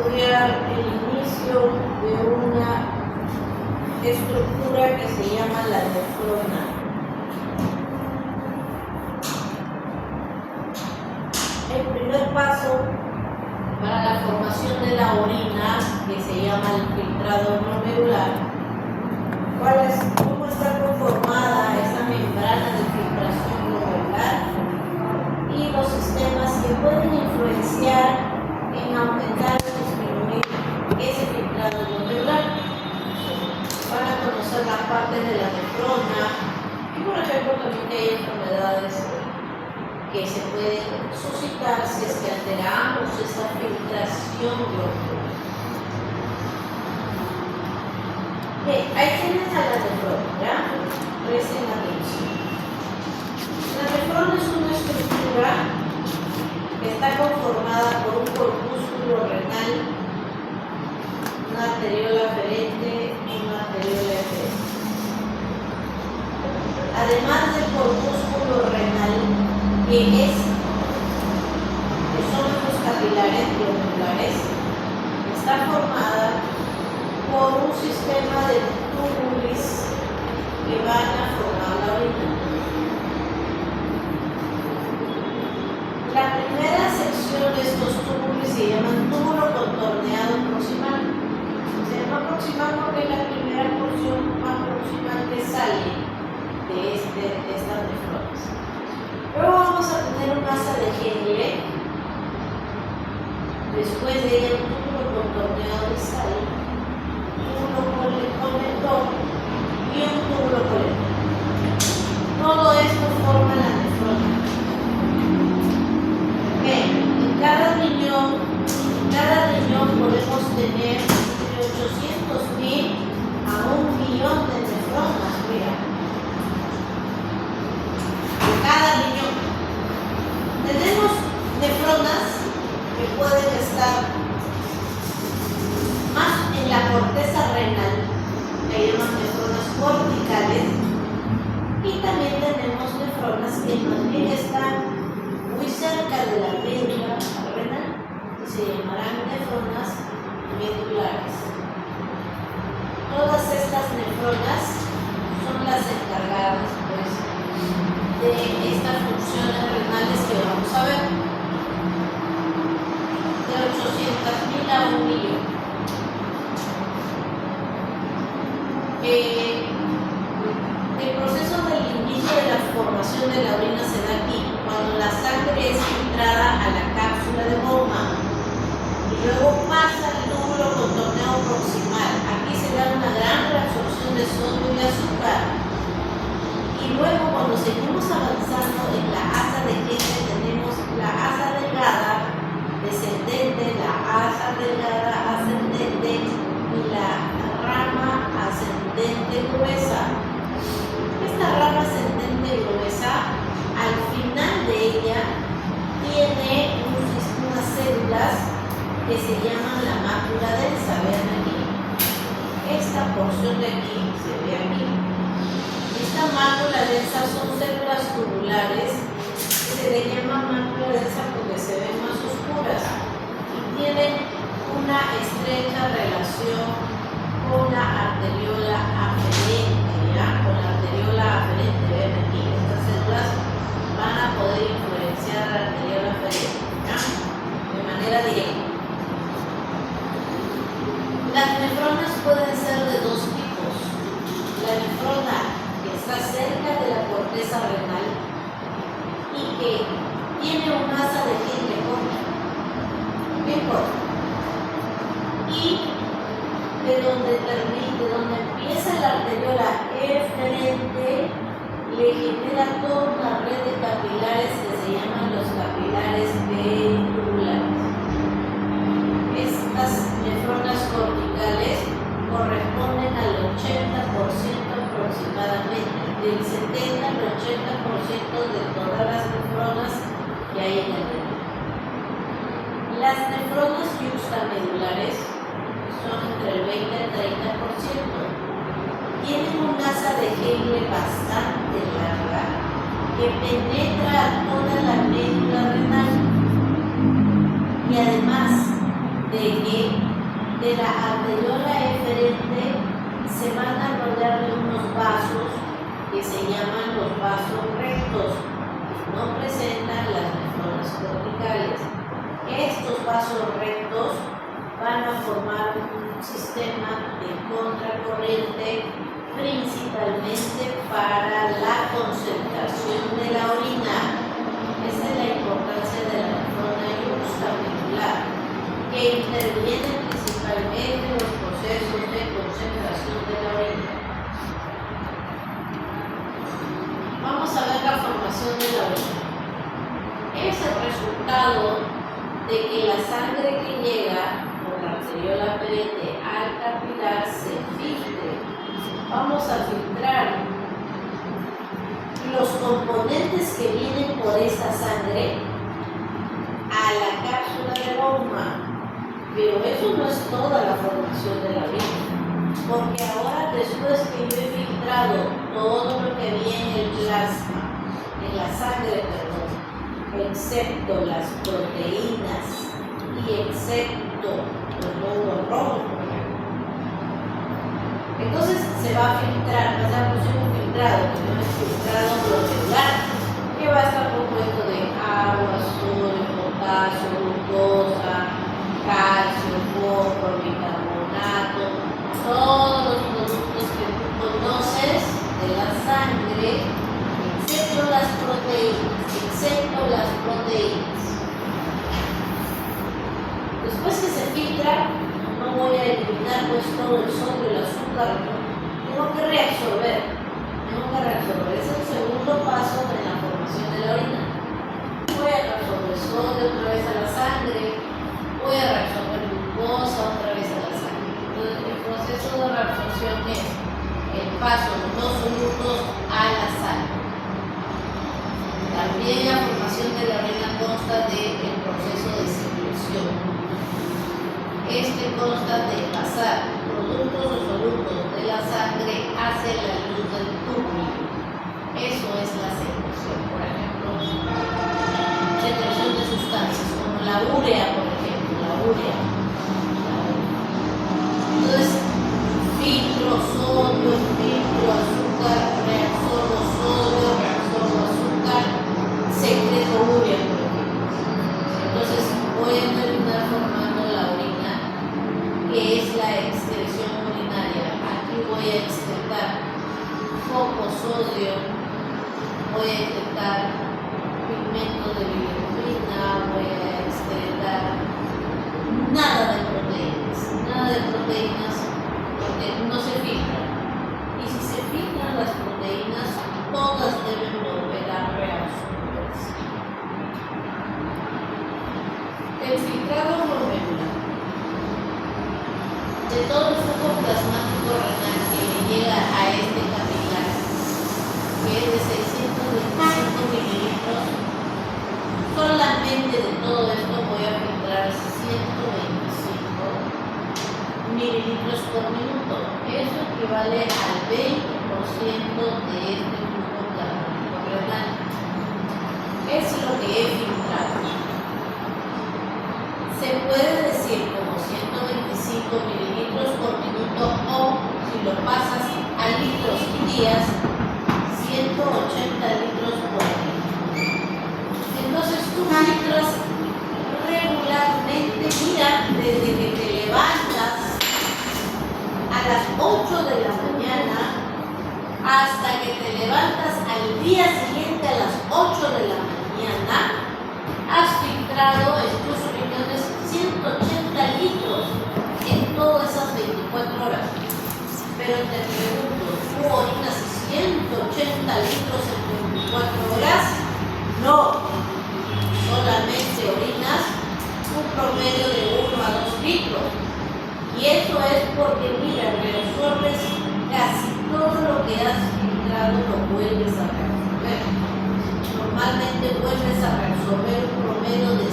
estudiar el inicio de una estructura que se llama la nefrona. El primer paso para la formación de la orina, que se llama el filtrado glomerular, ¿cómo está conformada esta membrana de filtración glomerular y los sistemas que pueden influenciar en aumentar o disminuir ese filtrado glomerular? Van a conocer las partes de la nefrona y, por ejemplo, también que hay enfermedades que se pueden suscitar si es que alteramos esta filtración glomerular. Bien, ahí tienes a la nefrona, ¿ya? Presten atención. La nefrona es una estructura que está conformada por un corpúsculo renal, una arteriola aferente y una arteriola eferente. Además del corpúsculo renal, que son los capilares glandulares, está formada por un sistema de túbulos que van a formar la orina. La primera sección de estos túbulos se llaman túbulo contorneado proximal. Se llama proximal porque es la primera porción más proximal que sale de estas nefronas. Luego vamos a tener un asa de Henle, después de ella un túbulo contorneado de sal, colector y un túbulo colector. Todo esto forma la nefrona. Bien, en cada riñón podemos tener entre 800.000 a 1.000.000 de nefronas, mira. En cada riñón tenemos nefronas que pueden estar más en la corteza renal, que llaman nefronas corticales, y también tenemos nefronas que más bien están muy cerca de la médula renal y se llamarán nefronas medulares. Todas estas nefronas son las encargadas, pues, de estas funciones renales que vamos a ver, de 800.000 a 1.000.000. El proceso del inicio de la formación de la orina se da aquí, cuando la sangre es filtrada a la cápsula de Bowman y luego pasa al túbulo contorneado proximal. Aquí se da una gran reabsorción de sodio y azúcar. Y luego, cuando seguimos avanzando en la asa de Henle, tenemos la asa delgada descendente, la asa delgada ascendente y la rama ascendente gruesa. Esta rama ascendente gruesa, al final de ella, tiene unas células que se llaman la mácula densa. Vean aquí. Esta porción de aquí se ve aquí. Esta mácula densa son células tubulares que se le llama mácula densa porque se ven más oscuras y tienen una estrecha relación con la arteriola aferente, ¿ya? Con la arteriola aferente, ven aquí, estas células van a poder influenciar la arteriola aferente, ¿ya? De manera directa. Las nefronas pueden ser de dos tipos. La nefrona que está cerca de la corteza renal y que tiene un asa de Henle corta, bien corta, y de donde empieza la arteriola eferente, le genera toda una red de capilares que se llaman los capilares ventriculares. Estas nefronas corticales corresponden al 80% aproximadamente, del 70 al 80% de todas las nefronas que hay en el riñón. Las nefronas yuxtamedulares son entre el 20 al 30%. Tienen un asa de Henle bastante larga que penetra toda la médula renal y además de que de la arteriola eferente se van a rodear de unos vasos que se llaman los vasos rectos, que no presentan las nefronas corticales. Estos vasos rectos van a formar un sistema de contracorriente principalmente para la concentración de la orina. Esa es la importancia de la nefrona juxtaventricular, que interviene principalmente en los procesos de concentración de la orina. Vamos a ver la formación de la orina. Es el resultado de que la sangre que llega por la arteriola eferente al capilar se filtre. Vamos a filtrar los componentes que vienen por esta sangre a la cápsula de Bowman. Pero eso no es toda la formación de la orina, porque ahora, después que yo he filtrado todo lo que había en el plasma, en la sangre, perdón, excepto las proteínas y excepto los glóbulos rojos, por ejemplo, entonces se va a filtrar, va a ser un filtrado, que no es filtrado glomerular, que va a estar compuesto de agua, sodio, potasio, glucosa, calcio, fósforo, bicarbonato, todos los productos que tú conoces de la sangre, excepto las proteínas, Después que se filtra, no voy a eliminar pues todo el sodio, el azúcar, ¿no? Tengo que reabsorber. Es el segundo paso de la formación de la orina. Voy a reabsorber sodio otra vez a la sangre, voy a reabsorber glucosa otra vez a la sangre. Entonces, el proceso de reabsorción es el paso de los solutos a la sangre. También la formación de la orina consta del proceso de secreción. Este consta de pasar productos o solutos de la sangre hacia la luz del túbulo. Eso es la secreción, por ejemplo, secreción de sustancias como la urea, por ejemplo, Entonces, filtro sodio, filtro azúcar, reabsorbo sodio, reabsorbo azúcar, secreto urea, por ejemplo. Entonces, voy a terminar formando la orina, que es la excreción urinaria. Aquí voy a excretar poco sodio, voy a excretar pigmento de bilirrubina, voy a excretar nada de proteínas, porque no se filtran. Y si se filtran las proteínas, todas deben volver a reabsorberse. El filtrado glomerular. De todo el flujo plasmático renal que le llega a este capilar, que es de 625 mililitros, solamente de todo esto voy a filtrar 125 mililitros por minuto. Eso equivale al 20% de este flujo plasmático renal. Es lo que he filtrado. Se puede decir como 125 mililitros por minuto, o si lo pasas a litros y días, 180 litros por día. Entonces tú filtras regularmente, mira, desde que te levantas a las 8 de la mañana hasta que te levantas al día siguiente a las 8 de la mañana, has filtrado en tus riñones 180 litros en todas esas 24 horas. Pero te pregunto, ¿tú orinas 180 litros en 24 horas? No, solamente orinas un promedio de 1 a 2 litros. Y eso es porque, mira, reabsorbes casi todo lo que has filtrado, lo vuelves a reabsorber. Normalmente vuelves a reabsorber un promedio de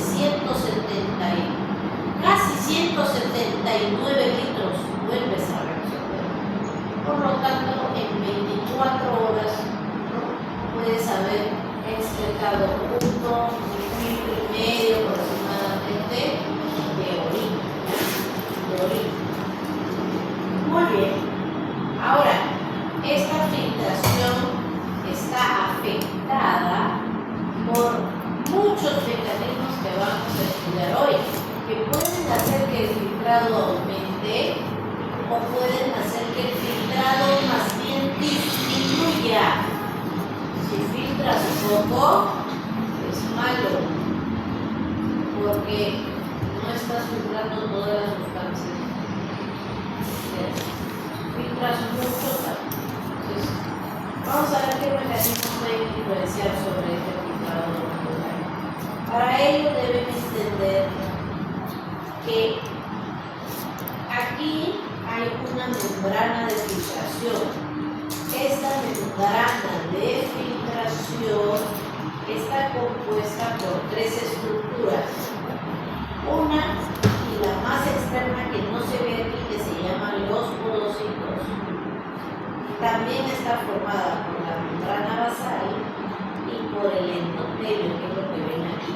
casi 179 litros vuelves a reabsorber. Por lo tanto, en 24 horas, ¿no?, puedes haber excretado 1,5 litros aproximadamente de orina. muchos mecanismos que vamos a estudiar hoy, que pueden hacer que el filtrado aumente o pueden hacer que el filtrado más bien disminuya. Si filtras poco, es malo, porque no estás filtrando todas las sustancias. Filtras mucho. Entonces, vamos a ver qué mecanismos pueden influenciar sobre este filtrado molecular. Para ello deben entender que aquí hay una membrana de filtración. Esta membrana de filtración está compuesta por tres estructuras. Una, y la más externa que no se ve aquí, que se llaman los podocitos. También está formada por la membrana basal y por el endotelio, que es lo que ven aquí.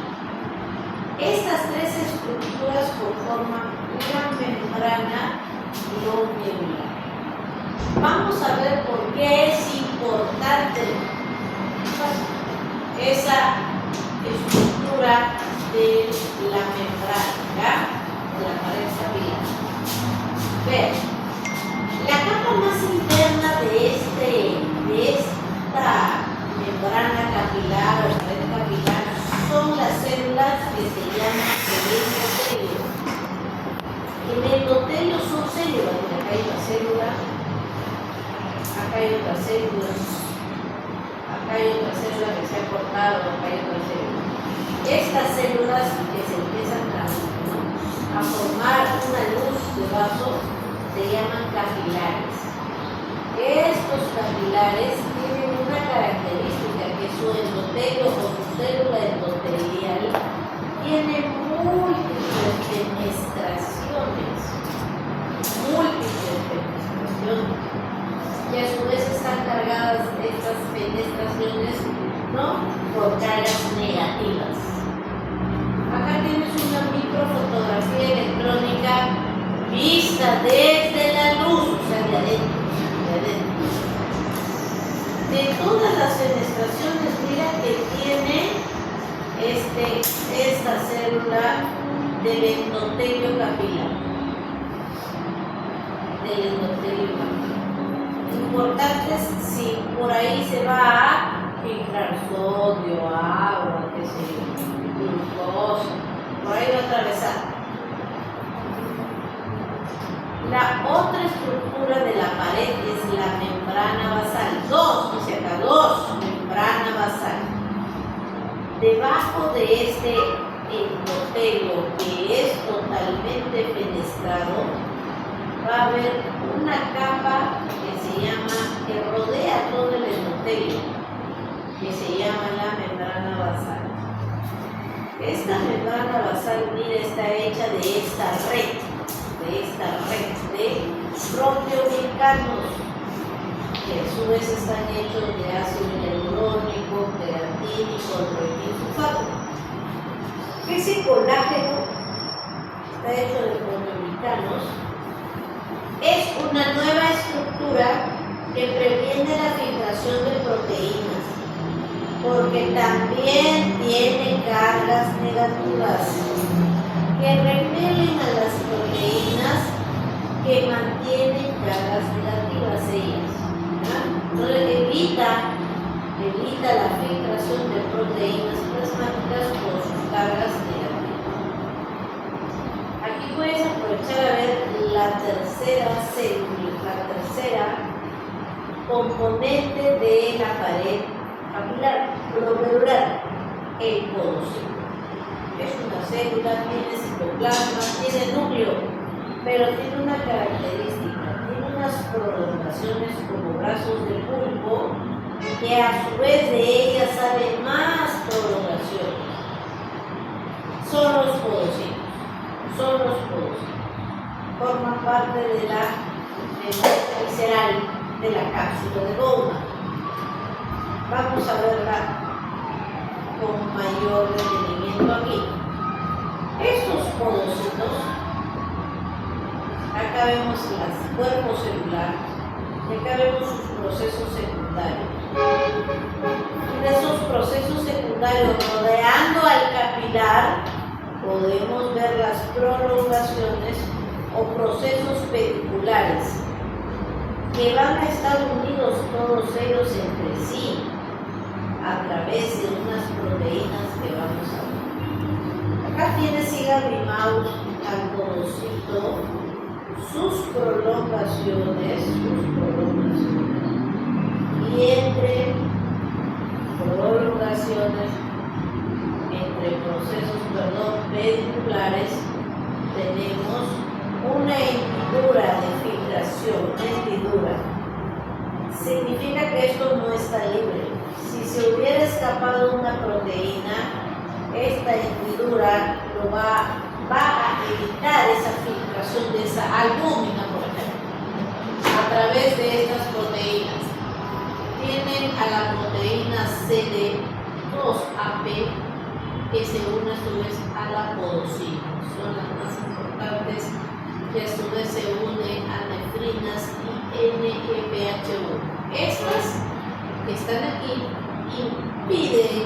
Estas tres estructuras conforman una membrana glomerular. Vamos a ver por qué es importante esa estructura de la membrana, ¿ya? De la pared capilar. Vean, la capa más interna de esta membrana capilar o pared capilar son las células que se llaman el endotelio. El endotelio son células, acá hay una célula, acá hay otra célula, acá hay otra célula que se ha cortado, acá hay otra célula. Estas células que se empiezan a formar una luz de vaso se llaman capilares. Estos capilares tienen una característica, que su endotelio o su célula endotelial tiene múltiples fenestraciones, y a su vez están cargadas estas fenestraciones, ¿no?, por cargas negativas. Acá tienes una microfotografía electrónica vista desde la luz, o sea, de adentro. De todas las fenestraciones, mira que tiene esta célula del endotelio capilar. Importantes si por ahí se va a filtrar sodio, agua, qué sé yo, glucosa, por ahí va a atravesar. La otra estructura de la pared es la membrana basal. Dice acá, membrana basal. Debajo de este endotelio, que es totalmente fenestrado, va a haber una capa que rodea todo el endotelio, que se llama la membrana basal. Esta membrana basal, mira, está hecha de esta red de proteoglicanos, que a su vez están hechos de ácido hialurónico, queratínico, sulfato. Ese colágeno está hecho de proteoglicanos. Es una nueva estructura que previene la filtración de proteínas, porque también tiene cargas negativas que repelen a las proteínas que mantienen cargas negativas ellas. Entonces evita la filtración de proteínas plasmáticas por sus cargas negativas. Aquí puedes aprovechar a ver la tercera célula, la tercera componente de la pared capilar glomerular, el podocito. Es una célula, tiene citoplasma, tiene núcleo, pero tiene una característica, tiene unas prolongaciones como brazos de pulpo, que a su vez de ellas salen más prolongaciones. Son los podocitos. Forman parte de la membrana visceral de la cápsula de Bowman. Vamos a verla con mayor detenimiento aquí. Estos podocitos, acá vemos el cuerpo celular, y acá vemos sus procesos secundarios. Y de esos procesos secundarios rodean rodeando al capilar, podemos ver las prolongaciones o procesos pediculares que van a estar unidos todos ellos entre sí a través de unas proteínas que vamos a ver. Acá tiene Sigrid Maus al podocito, sus prolongaciones, y entre prolongaciones, entre procesos, pediculares, tenemos una hendidura de filtración. Hendidura significa que esto no está libre. Si se hubiera escapado una proteína, esta hendidura lo va a evitar esa filtración de esa albúmina, por ejemplo, a través de estas proteínas. Tienen a la proteína CD2AP que se une a su vez a la podocina. Son las más importantes, que a su vez se unen a nefrinas y NEBH1. Estas que están aquí impiden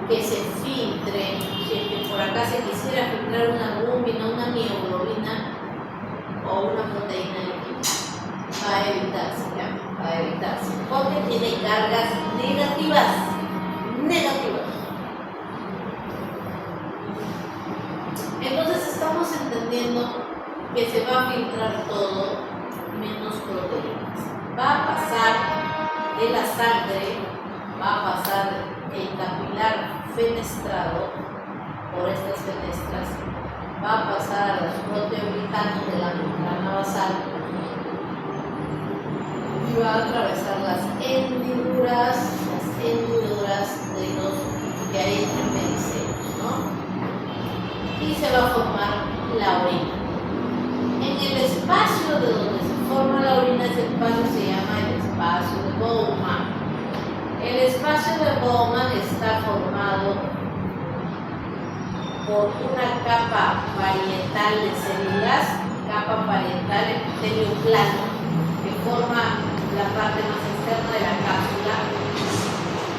que se filtre. Si por acá se quisiera filtrar una albúmina, una mioglobina o una proteína líquida, va a evitarse, ¿ya? Va a evitarse, porque tiene cargas negativas. Entonces estamos entendiendo que se va a filtrar todo menos proteínas. Va a pasar de la sangre, va a pasar el capilar fenestrado por estas fenestras, va a pasar a los proteoglicanos de la membrana basal y va a atravesar las hendiduras de los que hay entre medicerios, ¿no? Y se va a formar la orina. En el espacio de donde se forma la orina, ese espacio se llama el espacio de Bowman. El espacio de Bowman está formado por una capa parietal de células, capa parietal epitelio plano, que forma la parte más externa de la cápsula,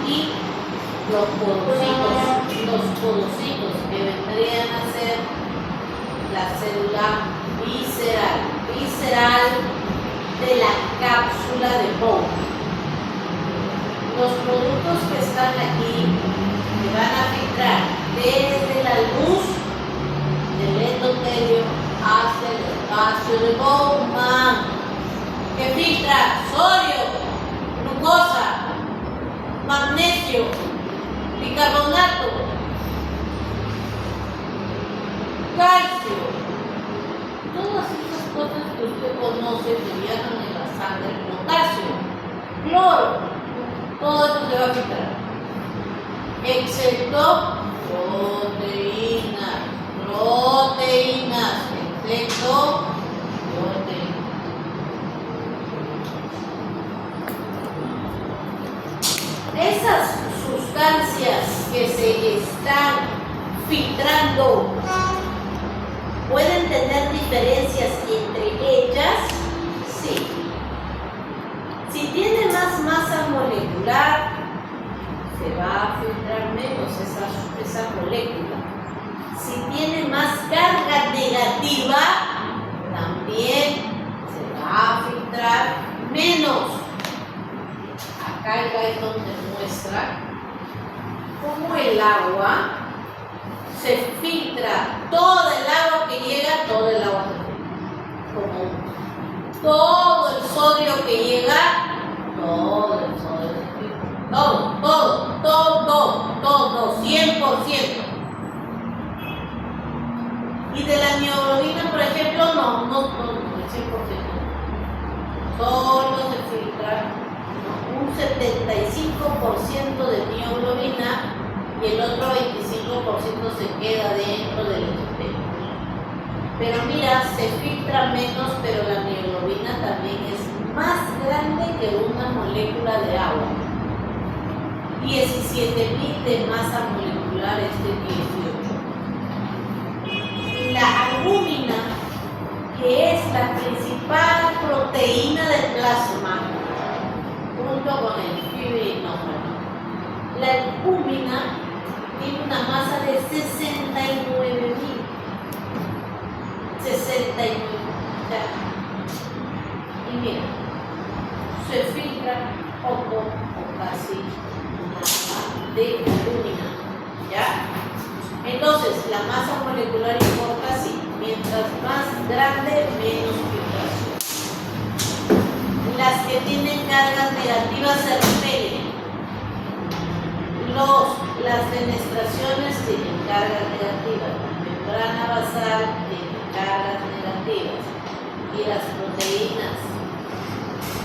y los podocitos que vendrían a ser la célula visceral de la cápsula de Bowman. Los productos que están aquí que van a filtrar desde la luz del endotelio hacia el espacio de Bowman, que filtra sodio, glucosa, magnesio, bicarbonato, calcio, todas esas cosas que usted conoce que viajan en la sangre, potasio, cloro. Todo esto se va a filtrar, excepto proteínas, excepto proteínas. Esas sustancias que se están filtrando pueden tener diferencias entre ellas, sí. Si tiene más masa molecular, se va a filtrar menos esa molécula. Si tiene más carga negativa, también se va a filtrar menos. Acá el guideline demuestra cómo el agua se filtra, todo el agua que llega, todo el agua se filtra. Como todo el sodio que llega, todo el sodio se filtra. Todo, 100%. Y de la mioglobina, por ejemplo, no, el 100%. Solo se filtra un 75% de mioglobina y el otro 25% se queda dentro del endotelio. Pero mira, se filtra menos, pero la mioglobina también es más grande que una molécula de agua. 17.000 de masa molecular, 18. La albúmina, que es la principal proteína del plasma, junto con el fibrinógeno. La albúmina 69.000. 69.000. Y mira, se filtra poco o casi nada de alumina, ¿ya? Entonces, la masa molecular importa así. Mientras más grande, menos filtración. Las que tienen cargas negativas se repelen. Las fenestraciones tienen cargas negativas. La membrana basal tiene cargas negativas. Y las proteínas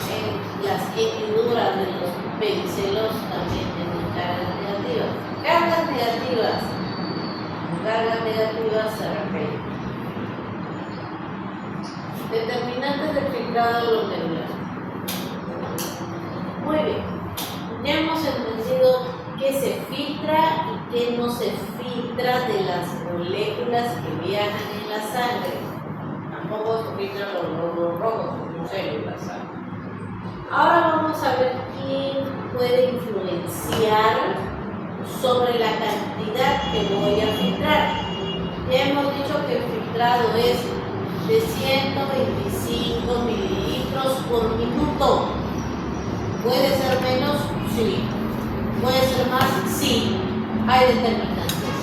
en las hendiduras de los pedicelos también tienen cargas negativas. Cargas negativas se repelen. Determinantes del filtrado glomerular. Muy bien, ya hemos entendido qué se filtra y qué no se filtra de las moléculas que viajan en la sangre. Tampoco se filtran los glóbulos rojos, como células. Ahora vamos a ver quién puede influenciar sobre la cantidad que voy a filtrar. Ya hemos dicho que el filtrado es de 125 mililitros por minuto. ¿Puede ser menos? Sí. ¿Puede ser más? Sí. Hay determinantes.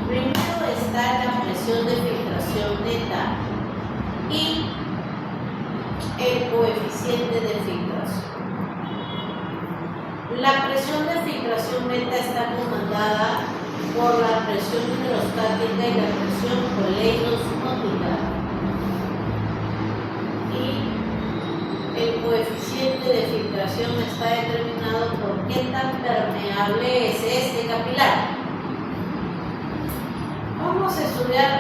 Primero está la presión de filtración neta y el coeficiente de filtración. La presión de filtración neta está comandada por la presión hidrostática y la presión coleiosmótica. Y el coeficiente de filtración está determinado por qué tan permeable es este capilar. Vamos a estudiar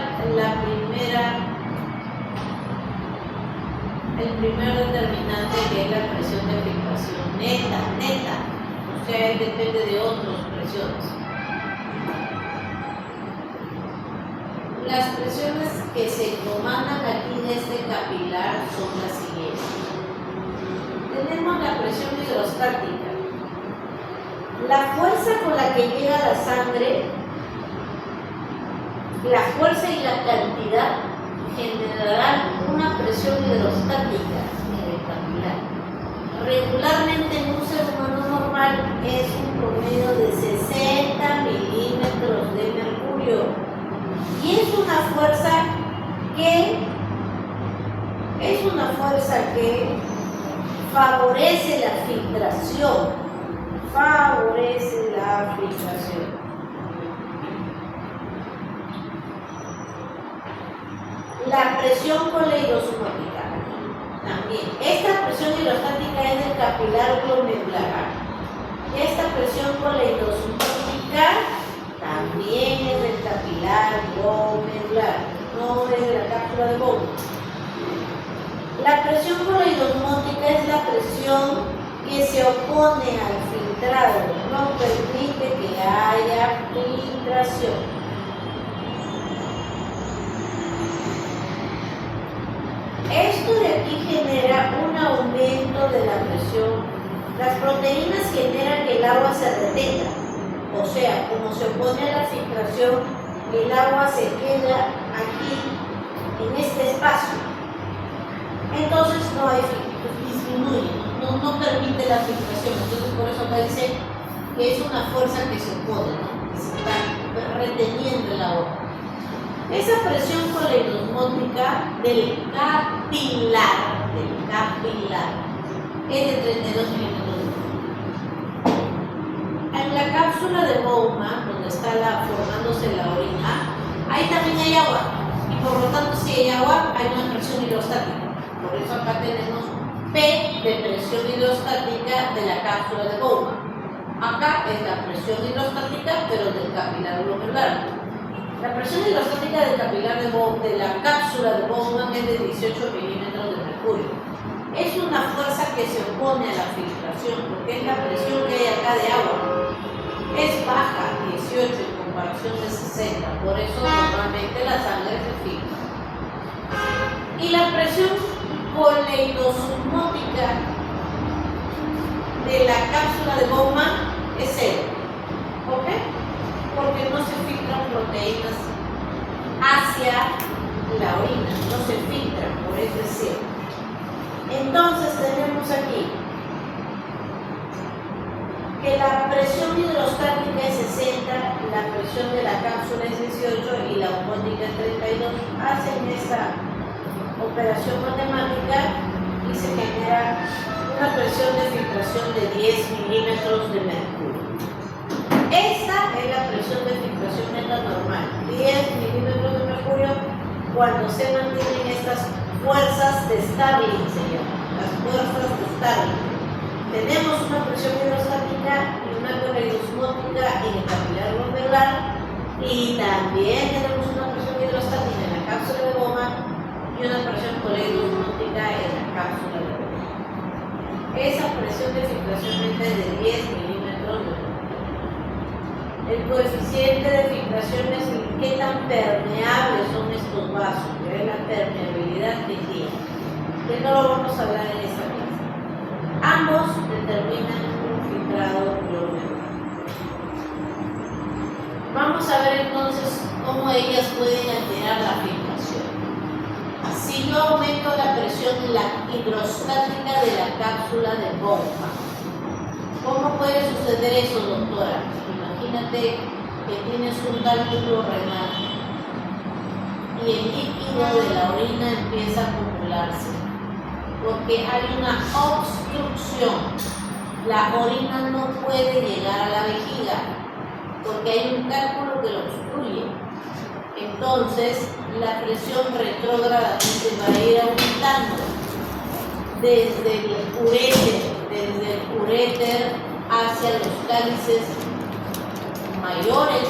el primer determinante, que es la presión de filtración neta. O sea, depende de otras presiones. Las presiones que se comandan aquí de este capilar son las siguientes. Tenemos la presión hidrostática. La fuerza con la que llega la sangre, la fuerza y la cantidad generarán una presión hidrostática en el capilar. Regularmente en un ser humano normal es un promedio de 60 milímetros de mercurio. Y es una fuerza que favorece la filtración. La presión coleiosmótica también. Esta presión hidrostática es del capilar glomerular. Esta presión coleiosmótica también es del capilar glomerular, no es de la cápsula de Bowman. La presión coleiosmótica es la presión que se opone al filtrado, no permite que haya filtración. Esto de aquí genera un aumento de la presión. Las proteínas generan que el agua se retenga. O sea, como se opone a la filtración, el agua se queda aquí, en este espacio. Entonces no hay filtración, disminuye, no permite la filtración. Entonces por eso acá dice que es una fuerza que se opone, ¿no? Que se está reteniendo el agua. Esa presión coleiosmótica del capilar es de 32 milímetros. En la cápsula de Bowman, donde está formándose la orina, ahí también hay agua. Y por lo tanto, si hay agua, hay una presión hidrostática. Por eso acá tenemos P de presión hidrostática de la cápsula de Bowman. Acá es la presión hidrostática, pero del capilar glomerular. La presión hidrostática del capilar de la cápsula de Bowman es de 18 milímetros de mercurio. Es una fuerza que se opone a la filtración, porque es la presión que hay acá de agua. Es baja, 18 en comparación de 60, por eso normalmente la sangre se filtra. Y la presión coleiosmótica de la cápsula de Bowman es 0. ¿Por qué? Porque no se filtran hidrostática es 60, la presión de la cápsula es 18 y la osmótica es 32. Hacen esta operación matemática y se genera una presión de filtración de 10 milímetros de mercurio. Esta es la presión de filtración neta normal, 10 milímetros de mercurio, cuando se mantienen estas fuerzas de Starling, señor, las fuerzas de Starling. Tenemos una presión hidrostática y una coleidosmótica en el capilar glomerular, y también tenemos una presión hidrostática en la cápsula de goma y una presión coleidosmótica en la cápsula de goma. Esa presión de filtración neta es de 10 milímetros de mercurio. El coeficiente de filtración es qué tan permeables son estos vasos, que es la permeabilidad que tiene, que no lo vamos a hablar en esta clase. Ambos determinan un filtrado glomerular. Vamos a ver entonces cómo ellas pueden alterar la filtración. Si yo aumento la presión hidrostática de la cápsula de Bowman, ¿cómo puede suceder eso, doctora? Imagínate que tienes un cálculo renal y el líquido de la orina empieza a acumularse porque hay una obstrucción. La orina no puede llegar a la vejiga porque hay un cálculo que lo obstruye. Entonces la presión retrógradamente va a ir aumentando desde el uréter hacia los cálices mayores,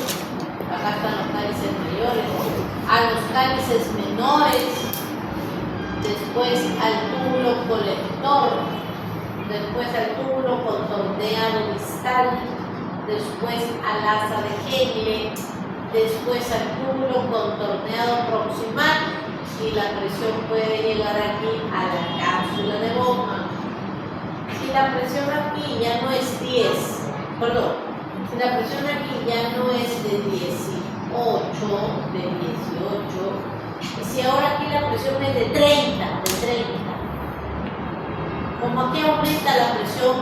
acá están los cálices mayores, a los cálices menores, después al túbulo colector, después al túbulo contorneado distal, después al asa de Henle, después al túbulo contorneado proximal, y la presión puede llegar aquí a la cápsula de Bowman. Si la presión aquí ya no es 10, perdón, si la presión aquí ya no es de 18, y si ahora aquí la presión es de 30, como aquí aumenta la presión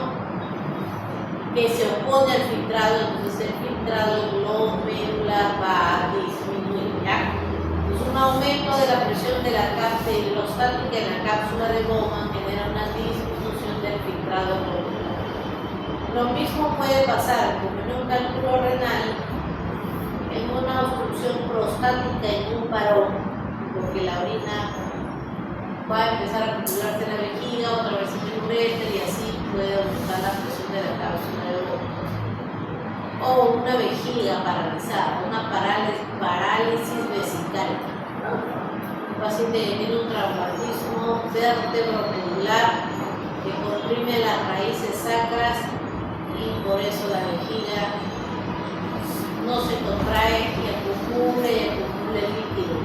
que se opone al filtrado, entonces el filtrado glomerular va a disminuir, ¿ya? Entonces un aumento de la presión de la cápsula hidrostática en la cápsula de Bowman genera una disminución del filtrado glomerular. Lo mismo puede pasar como en un cálculo renal, en una obstrucción prostática en un varón, porque la orina va a empezar a acumularse en la vejiga, otra vez en el uréter, y así puede aumentar la presión de la cápsula de Bowman. O una vejiga paralizada, una parálisis vesical. Un paciente que tiene un traumatismo vertebromedular que comprime las raíces sacras y por eso la vejiga no se contrae y acumula líquido.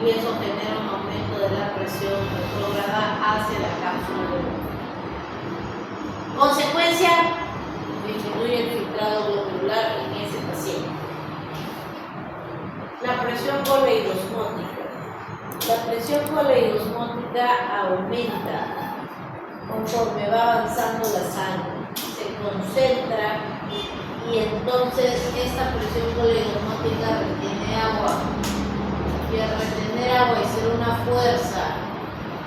Y eso genera un aumento de la presión retrógrada hacia la cápsula de Bowman. Consecuencia, disminuye el filtrado glomerular en ese paciente. La presión coleidosmótica. La presión coleidosmótica aumenta conforme va avanzando la sangre, se concentra y entonces esta presión coleidosmótica retiene agua. Y al retener agua y ser una fuerza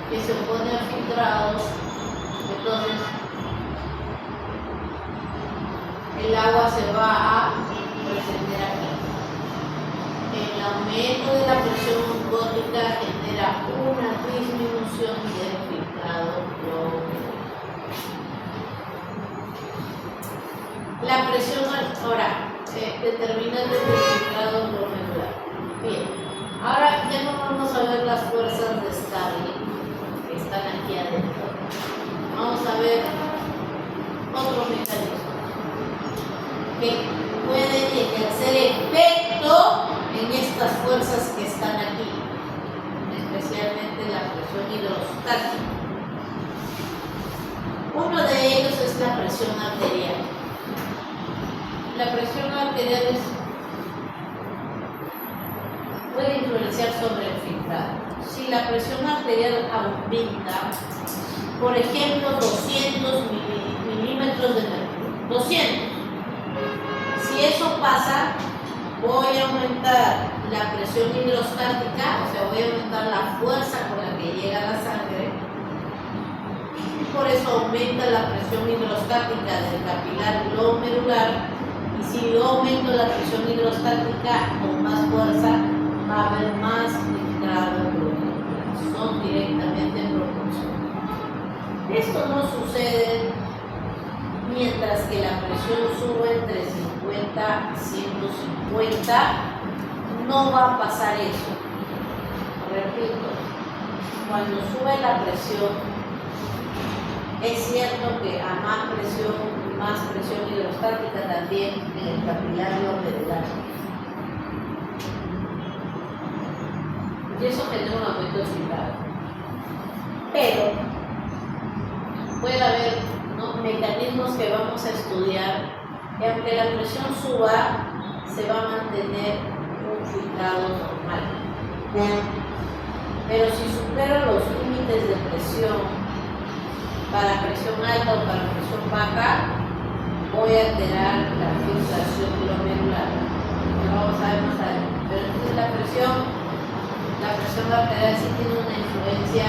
que se opone al filtrado, entonces el agua se va a retener aquí. El aumento de la presión osmótica genera una disminución del filtrado glomerular. La presión ahora determinante del filtrado glomerular. Bien, ahora ya no vamos a ver las fuerzas de Starling que están aquí adentro. Vamos a ver otros mecanismos que pueden ejercer efecto en estas fuerzas que están aquí, especialmente la presión hidrostática. Uno de ellos es la presión arterial. La presión arterial puede influenciar sobre el filtrado. Si la presión arterial aumenta, por ejemplo, 200 milímetros de mercurio, 200, pasa, voy a aumentar la presión hidrostática, o sea, voy a aumentar la fuerza con la que llega la sangre, y por eso aumenta la presión hidrostática del capilar glomerular, y si yo aumento la presión hidrostática con más fuerza, va a haber más filtrado glomerular. Son directamente proporcionales. Esto no sucede mientras que la presión sube entre 50 y 150, no va a pasar eso. Repito, cuando sube la presión, es cierto que a más presión hidrostática también en el capilar glomerular. Y eso genera un aumento de filtrado. Pero puede haber, ¿no?, mecanismos que vamos a estudiar, que aunque la presión suba, se va a mantener un filtrado normal. Pero si supero los límites de presión para presión alta o para presión baja, voy a alterar la filtración glomerular. Lo vamos a ver más adelante. Pero entonces la presión arterial sí tiene una influencia,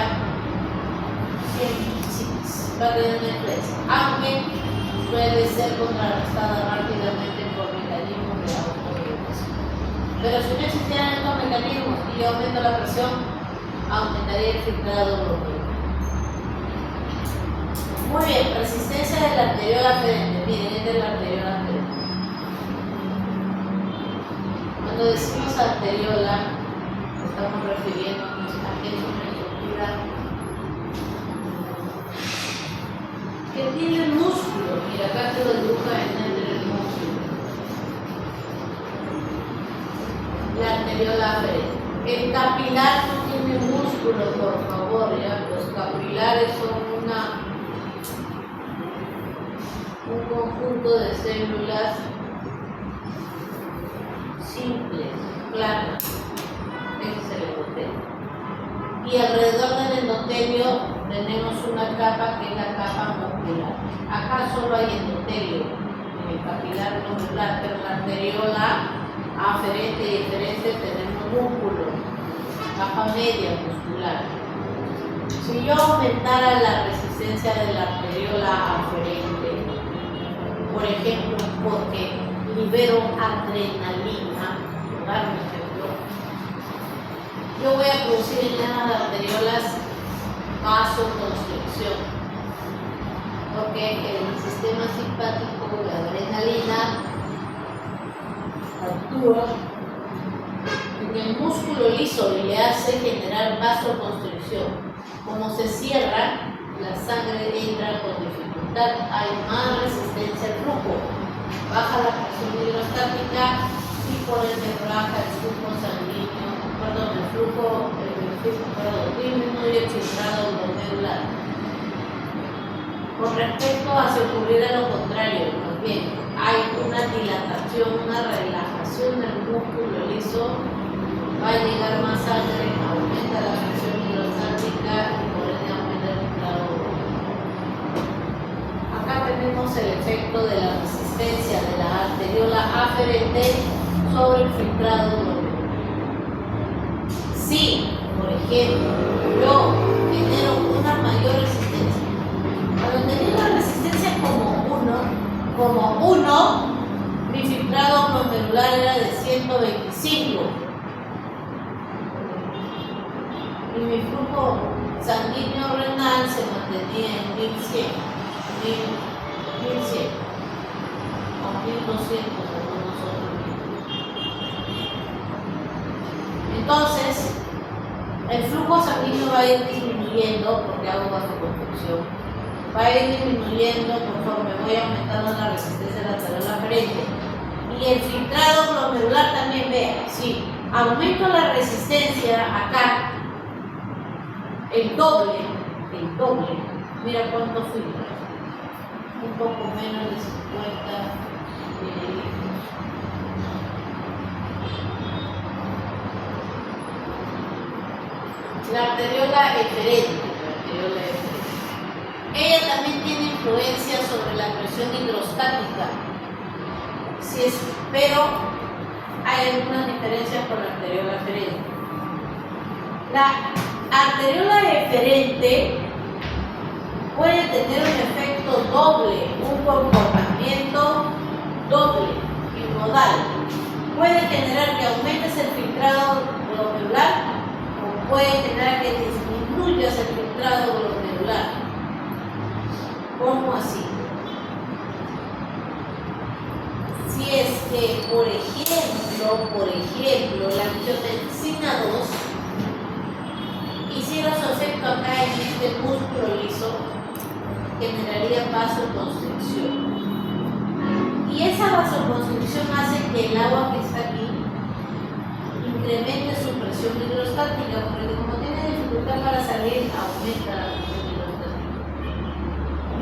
va a tener una influencia, aunque suele ser contrarrestada rápidamente por mecanismos de autorregulación. Pero si no existieran estos mecanismos y yo aumento la presión, aumentaría el filtrado glomerular. Muy bien, resistencia de la arteriola aferente. Miren, esta es la arteriola aferente. Cuando decimos arteriola, estamos refiriéndonos a que es una estructura que tiene músculo. Mira, acá te lo dibuja en el músculo. La arteriola aferente. El capilar no tiene músculo, por favor, ya. Los capilares son un conjunto de células simples, planas. Ese es el endotelio. Y alrededor del endotelio tenemos una capa que es la capa muscular. Acá solo hay endotelio en el capilar glomerular, pero en la arteriola aferente y eferente tenemos músculo, capa media muscular. Si yo aumentara la resistencia de la arteriola aferente, por ejemplo, porque libero adrenalina, por dar un ejemplo, yo voy a producir en las arteriolas vasoconstricción, porque el sistema simpático, la adrenalina, actúa en el músculo liso y le hace generar vasoconstricción. Como se cierra, la sangre entra con dificultad, hay más resistencia al flujo, baja la presión hidrostática y por ende baja el flujo sanguíneo, disminuye el filtrado glomerular. Con respecto a si ocurriera lo contrario, también hay una dilatación, una relajación del músculo liso, va a llegar más sangre, aumenta la presión hidrostática y por ende aumenta el filtrado glomerular. Acá tenemos el efecto de la resistencia de la arteriola aferente sobre el filtrado glomerular. Si, por ejemplo, yo genero una mayor resistencia, cuando tenía una resistencia como 1, mi filtrado glomerular era de 125 y mi flujo sanguíneo renal se mantenía en 1100 o 1200 algunos otros. Entonces, el flujo sanguíneo va a ir disminuyendo porque hago vasoconstricción. Va a ir disminuyendo conforme voy aumentando la resistencia de la arteriola aferente. Y el filtrado glomerular también, vea, si aumento la resistencia acá, el doble, mira cuánto filtra. Un poco menos de 50 mililitros. La arteriola eferente, ella también tiene influencia sobre la presión hidrostática. pero hay algunas diferencias con la arteriola eferente. La arteriola eferente puede tener un efecto doble, un comportamiento doble, bimodal. Puede generar que aumentes el filtrado glomerular o puede generar que disminuyas el filtrado glomerular. ¿Cómo así? Si es que, por ejemplo, la angiotensina 2 hiciera su efecto acá en este músculo liso, generaría vasoconstricción. Y esa vasoconstricción hace que el agua que está aquí incremente su presión hidrostática, porque como tiene dificultad para salir, aumenta la presión hidrostática.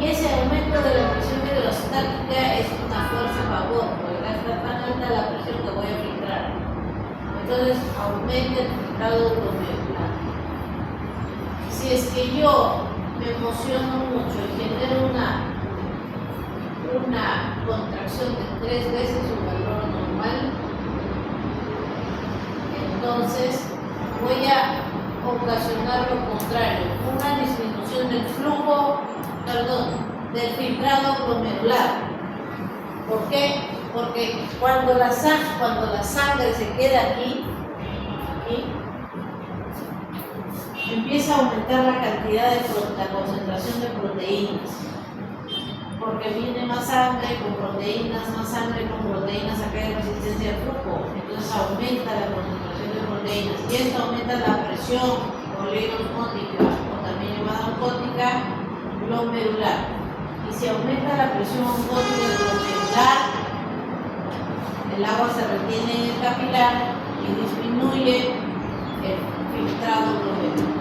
Y ese aumento de la presión hidrostática es una fuerza a favor, porque acá está tan alta la presión que voy a filtrar. Entonces aumenta el filtrado glomerular. Si es que yo me emociono mucho y genero una contracción de 3 veces su valor normal, entonces voy a ocasionar lo contrario, una disminución del flujo, del filtrado glomerular. ¿Por qué? Porque cuando la sangre se queda aquí, empieza a aumentar la cantidad la concentración de proteínas. Porque viene más sangre con proteínas, acá hay resistencia al flujo. Entonces aumenta la concentración de proteínas. Y esto aumenta la presión colinosmótica, o también llamada oncótica glomerular. Y si aumenta la presión oncótica glomerular, el agua se retiene en el capilar y disminuye el filtrado glomerular.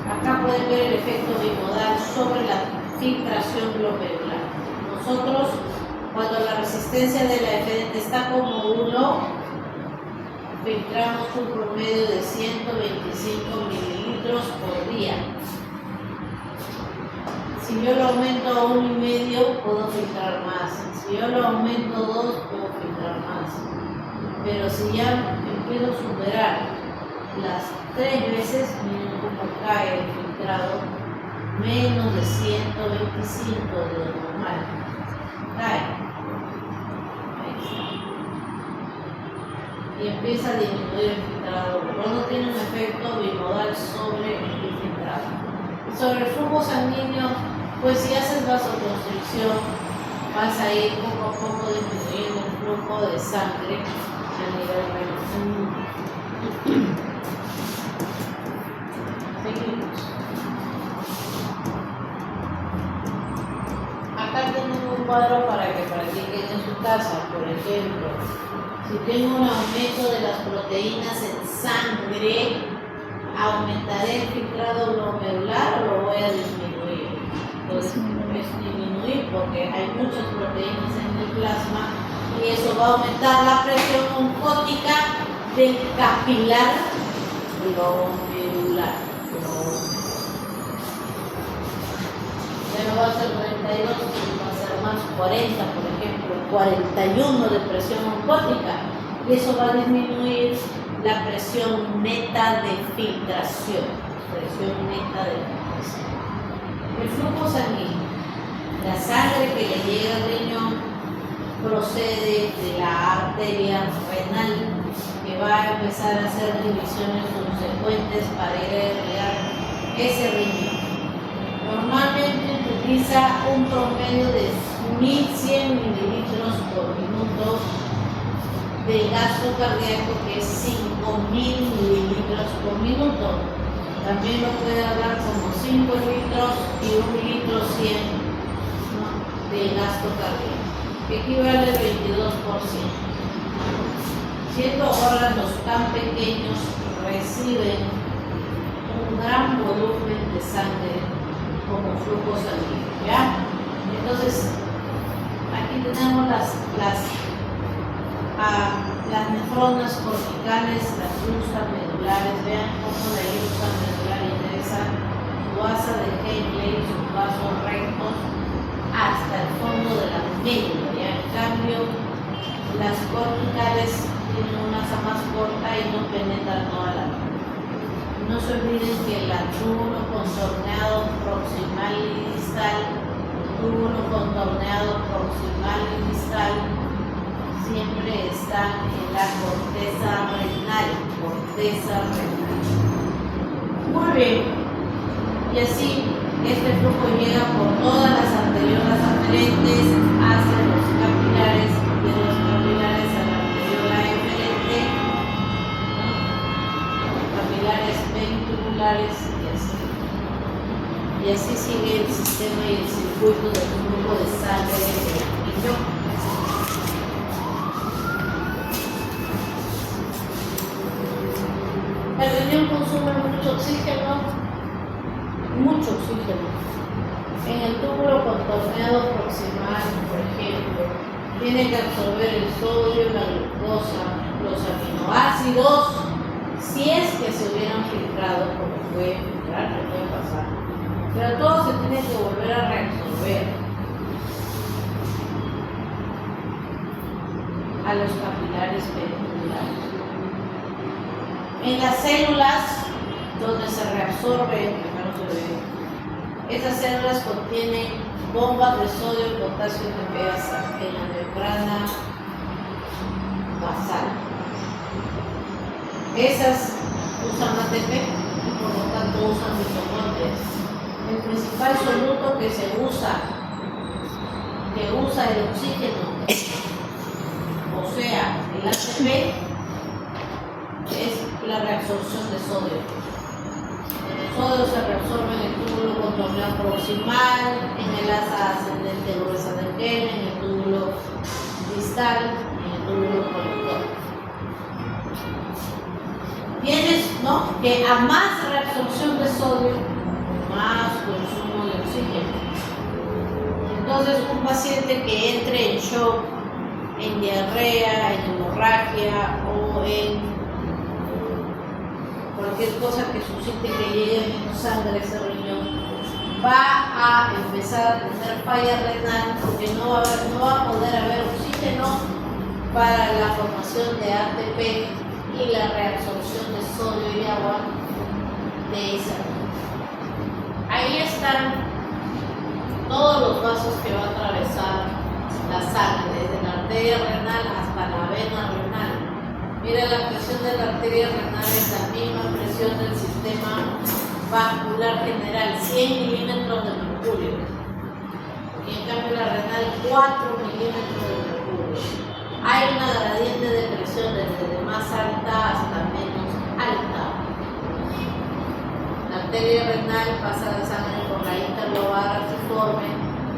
Acá pueden ver el efecto bimodal sobre la filtración glomerular. Nosotros, cuando la resistencia de la eferente está como 1, filtramos un promedio de 125 mililitros por día. Si yo lo aumento a 1,5, puedo filtrar más. Si yo lo aumento a 2, puedo filtrar más. Pero si ya empiezo a superar las 3 veces, miren cómo cae el filtrado, menos de 125 de lo normal. Cae. Y empieza a disminuir el filtrado. Cuando tiene un efecto bimodal sobre el filtrado. Sobre el flujo sanguíneo, pues si haces vasoconstricción, vas a ir poco a poco disminuyendo el flujo de sangre a nivel renal. Seguimos. Acá tengo un cuadro para que practiquen en su casa. Por ejemplo, si tengo un aumento de las proteínas en sangre, ¿aumentaré el filtrado glomerular o lo voy a disminuir? Entonces es disminuir porque hay muchas proteínas en el plasma y eso va a aumentar la presión oncótica del capilar glomerular. Ya no va a ser 32, va a ser más 40, por ejemplo, 41 de presión oncótica, y eso va a disminuir la presión neta de filtración. El flujo sanguíneo, la sangre que le llega al riñón procede de la arteria renal, que va a empezar a hacer divisiones subsecuentes para ir a irrigar ese riñón. Normalmente utiliza un promedio de 1.100 mililitros por minuto del gasto cardíaco, que es 5.000 mililitros por minuto. También lo puede hablar como 5 litros y 1 litro 100, ¿no?, del gasto cardíaco, que equivale al 22%. Siendo órganos tan pequeños, reciben un gran volumen de sangre como flujo sanguíneo, ¿ya? Entonces, aquí tenemos las nefronas corticales, las justas medulares. Vean cómo la justa medular ingresa su asa de Henle y sus vasos rectos hasta el fondo de la médula, ¿ya? En cambio, corticales tienen una asa más corta y no penetran toda la piel. No se olviden que el túbulo contorneado proximal y distal, túbulo contorneado proximal y distal, siempre están en la corteza renal, Muy bien, y así este flujo llega por todas las arteriolas aferentes hacia los capilares, de los capilares a la arteriola eferente, capilares ventriculares y así sigue el sistema y el circuito del flujo de sangre del riñón. El riñón consume mucho oxígeno. En el túbulo contorneado proximal, por ejemplo, tiene que absorber el sodio, la glucosa, los aminoácidos, si es que se hubieran filtrado, como puede filtrar, que puede pasar. Pero todo se tiene que volver a reabsorber a los capilares ventriculares. En las células donde se reabsorbe, estas células contienen bombas de sodio y potasio TPasa en la membrana basal. Esas usan ATP y por lo tanto usan mitocondrias. El principal soluto que se usa el oxígeno, o sea, el ATP, es la reabsorción de sodio. El sodio se reabsorbe en el túbulo contorneado proximal, en el asa ascendente gruesa del gen, en el túbulo distal y en el túbulo colector. Tienes, ¿no?, que a más reabsorción de sodio, más consumo de oxígeno. Entonces, un paciente que entre en shock, en diarrea, en hemorragia o en cualquier cosa que suscite que llegue menos sangre a ese riñón, va a empezar a tener falla renal porque no va a poder haber oxígeno para la formación de ATP y la reabsorción de sodio y agua de esa. Ahí están todos los vasos que va a atravesar la sangre, desde la arteria renal hasta la vena renal. Mira, la presión de la arteria renal es la misma presión del sistema vascular general, 100 milímetros de mercurio. Y en cambio la renal, 4 milímetros de mercurio. Hay una gradiente de presión desde más alta hasta menos alta. La arteria renal pasa la sangre por la interlobar artiforme,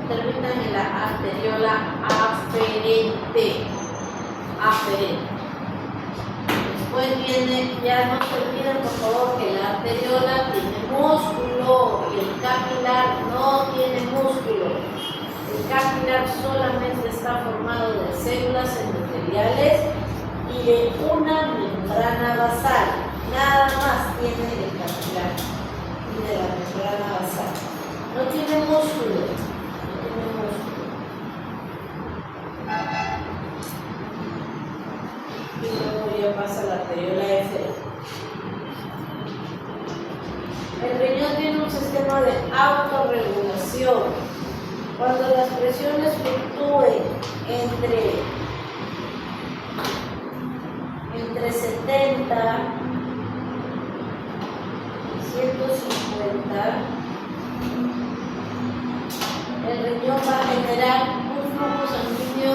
termina en la arteriola aferente. Después viene, ya no se olviden por favor que la arteriola tiene músculo y el capilar no tiene músculo. El capilar solamente está formado de células endoteliales y de una membrana basal. Nada más tiene el capilar y de la membrana basal. No tiene músculo. Y luego ya pasa la arteriola eferente. El riñón tiene un sistema de autorregulación. Cuando las presiones fluctúen entre 70 y 150, el riñón va a generar un flujo sanguíneo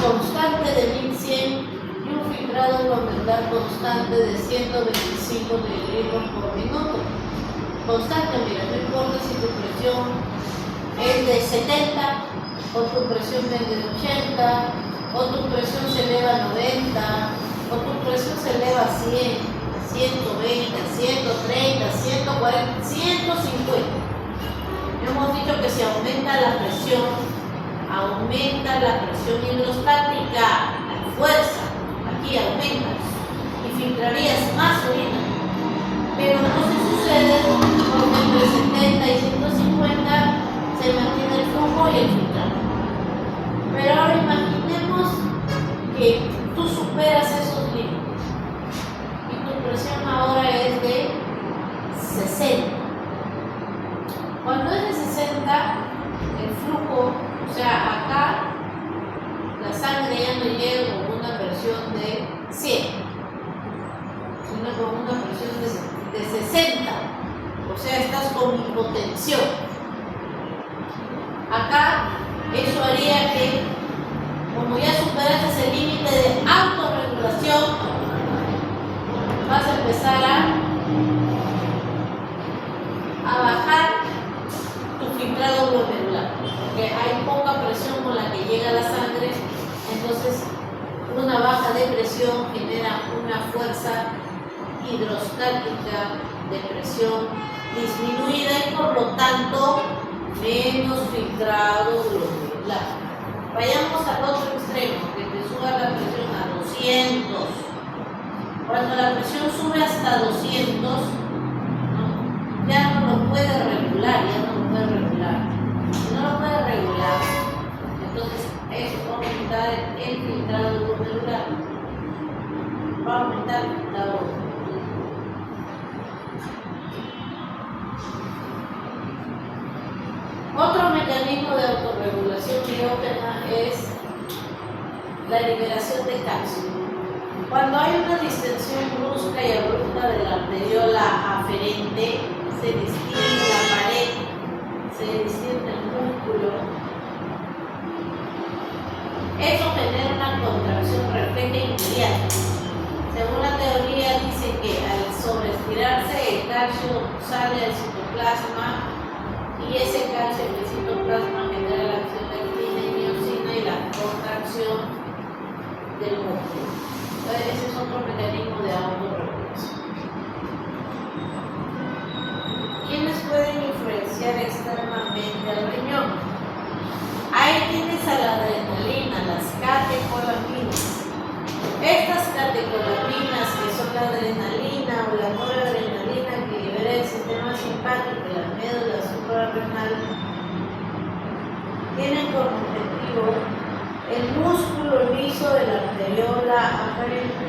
constante de 1100 y un filtrado glomerular constante de 125 mililitros por minuto. Constante, mira, no importa si tu presión es de 70 o tu presión es de 80 o tu presión se eleva a 90 o tu presión se eleva a 100, 120, 130, 140, 150. Hemos dicho que si aumenta la presión hidrostática, la fuerza, aquí aumenta y filtrarías más orina. Pero no se sucede porque entre 70 y 150 se mantiene el flujo y el filtrado. Pero ahora imaginemos que me llega con una presión de 100, sino con una presión de 60. O sea, estás con hipotensión. Acá, eso haría que, como ya superaste el límite de autorregulación, vas a empezar a bajar tu filtrado glomerular, porque hay poca presión con la que llega la sangre. Entonces, una baja de presión genera una fuerza hidrostática de presión disminuida y por lo tanto menos filtrado glomerular. Vayamos al otro extremo, que te suba la presión a 200. Cuando la presión sube hasta 200, ¿no? Ya no lo puede regular, Si no lo puede regular, entonces eso va a aumentar el filtrado glomerular. Va a aumentar el filtrado glomerular. Otro mecanismo de autorregulación biógena es la liberación de calcio. Cuando hay una distensión brusca y abrupta de la arteriola aferente, se distiende la pared, se distiende el músculo. Eso genera una contracción refleja inmediata. Según la teoría, dice que al sobreestirarse el calcio sale del citoplasma y ese calcio en el citoplasma genera la acción de actina y miosina y la contracción del músculo. Entonces, ese es otro mecanismo de autorregulación. ¿Quiénes pueden influenciar externamente al riñón? Ahí tienes a la adrenalina, las catecolaminas. Estas catecolaminas, que son la adrenalina o la noradrenalina que libera el sistema simpático y la médula suprarrenal, tienen como objetivo el músculo liso de la arteriola aferente.